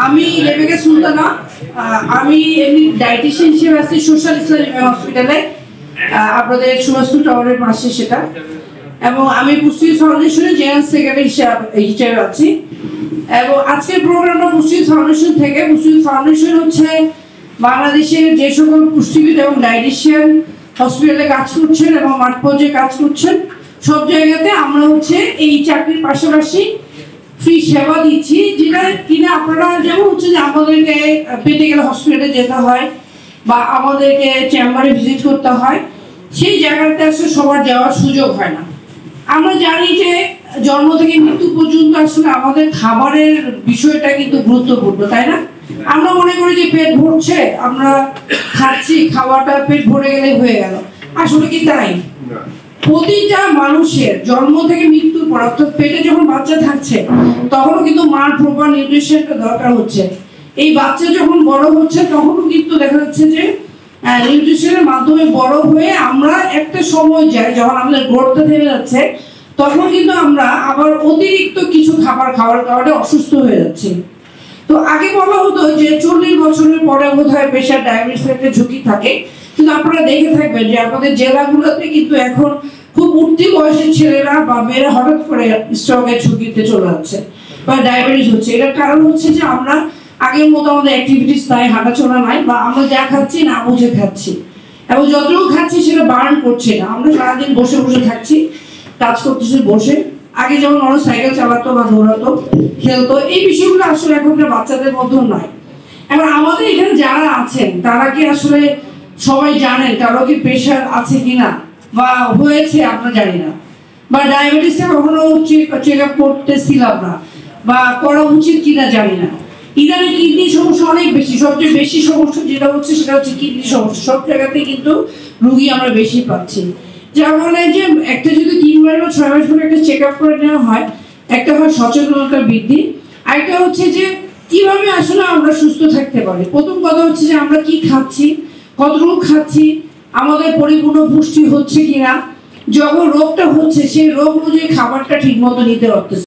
আমি রেবেকা সুলতানা, আমি এমনি ডায়েটিশিয়ান হিসেবে আছি সোশ্যাল ইসলামিক হসপিটালে, আপনাদের সুভাষচন্দ্র টাওয়ারের পাশে সেটা। এবং আমি পুষ্টি ফাউন্ডেশনের জেনারেল সেক্রেটারি হিসেবে আছি। এবং আজকের প্রোগ্রামটা পুষ্টি ফাউন্ডেশন থেকে। পুষ্টি ফাউন্ডেশন হচ্ছে বাংলাদেশের যে সকল পুষ্টিবিদ এবং ডায়েটিশিয়ান হসপিটালে কাজ করছেন এবং মাঠ পর্যায়ে কাজ করছেন, সব জায়গাতে আমরা হচ্ছে এই চাকরির পাশাপাশি ফ্রি সেবা দিচ্ছি, যেটা কিনা আপনারা যেমন হচ্ছে যে আমাদেরকে পেটে গেলে হসপিটালে যেতে হয় বা আমাদেরকে চেম্বারে ভিজিট করতে হয়, সেই জায়গাতে আসলে সবার যাওয়ার সুযোগ হয় না। আমরা জানি যে জন্ম থেকে মৃত্যু পর্যন্ত আসলে আমাদের খাবারের বিষয়টা কিন্তু গুরুত্বপূর্ণ, তাই না? আমরা মনে করি যে পেট ভরছে, আমরা খাচ্ছি, খাওয়াটা পেট ভরে গেলে হয়ে গেল। আসলে কি তাই? প্রতিটা মানুষের জন্ম থেকে মৃত্যুর পর, অর্থাৎ পেটে যখন বাচ্চা থাকছে তখনও কিন্তু মার প্রপার নিউট্রিশনটা দরকার হচ্ছে। এই বাচ্চা যখন বড় হচ্ছে তখনও কিন্তু দেখা যাচ্ছে যে নিউট্রিশনের মাধ্যমে বড় হয়ে আমরা একটা সময় যাই যখন আমাদের গ্রোথটা থেমে যাচ্ছে, তখন কিন্তু আমরা আবার অতিরিক্ত কিছু খাবার খাওয়ার কারণে অসুস্থ হয়ে যাচ্ছি। তো আগে বলা হতো যে 40 বছরের পরে বোধহয় প্রেশার ডায়াবেটিসের একটা ঝুঁকি থাকে, কিন্তু আপনারা দেখে থাকবেন যে আমাদের জেলাগুলোতে কিন্তু এখন খুব উঠতি বয়সের ছেলেরা বা মেয়েরা হঠাৎ করে স্ট্রোকের ঝুঁকিতে চলে যাচ্ছে বা ডায়াবেটিস হচ্ছে। এটার কারণ হচ্ছে যে আমরা আগের মতো আমাদের অ্যাক্টিভিটিস নাই, হাঁটাচলা নাই, বা আমরা যা খাচ্ছি না বুঝে খাচ্ছি, এবং যতটুকু খাচ্ছি সেটা বার্ন করছে না। আমরা সারাদিন বসে বসে থাকছি, কাজ করতেছি বসে। আগে যেমন মানুষ সাইকেল চালাতো বা দৌড়াতো, খেলতো, এই বিষয়গুলো আসলে এখনকার বাচ্চাদের মধ্যেও নাই। এবার আমাদের এখানে যারা আছেন তারা কি আসলে সবাই জানেন কারো কি প্রেশার আছে কিনা বা হয়েছে আমরা জানি না, বা ডায়াবেটিসে কখনো চেক আপ করতেছিলাম না বা করা উচিত কিনা জানি না। ইদানিং কিডনি সমস্যা অনেক বেশি, সবচেয়ে বেশি সমস্যা যেটা হচ্ছে সেটা হচ্ছে কিডনি সমস্যা। সব জায়গাতে কিন্তু রুগী আমরা বেশি পাচ্ছি, যার ফলে যে একটা যদি 3 মাস বা 6 মাস পরে একটা চেক আপ করে নেওয়া হয়, একটা হয় সচেতনতা বৃদ্ধি, আরেকটা হচ্ছে যে কিভাবে আসলে আমরা সুস্থ থাকতে পারি। প্রথম কথা হচ্ছে যে আমরা কি খাচ্ছি, কতটুকু খাচ্ছি, আমাদের পরিপূর্ণ পুষ্টি হচ্ছে কিনা, যখন রোগটা হচ্ছে সেই রোগ অনুযায়ী খাবারটা ঠিক মতো নিতে পারতেছি।